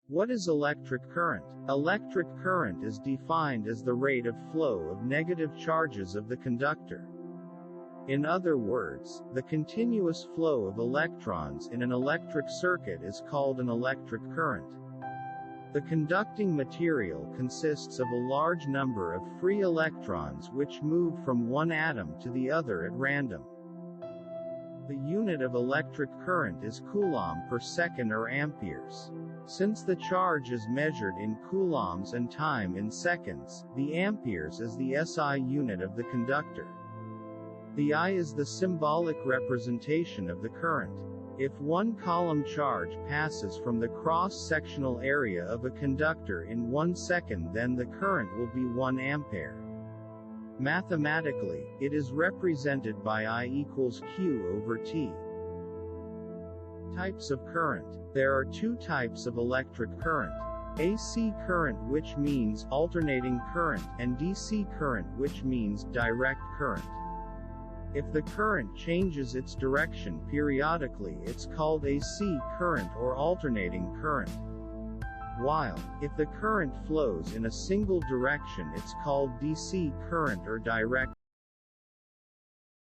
What is electric current? Electric current is defined as the rate of flow of negative charges of the conductor. In other words, the continuous flow of electrons in an electric circuit is called an electric current. The conducting material consists of a large number of free electrons which move from one atom to the other at random. The unit of electric current is coulomb per second or amperes. Since the charge is measured in coulombs and time in seconds, the amperes is the SI unit of the conductor. The I is the symbolic representation of the current. If one coulomb charge passes from the cross-sectional area of a conductor in 1 second, then the current will be 1 ampere. Mathematically, it is represented by I equals Q over T. Types of current. There are two types of electric current. AC current, which means alternating current, and DC current, which means direct current. If the current changes its direction periodically, it's called AC current or alternating current. While, if the current flows in a single direction, it's called DC current or direct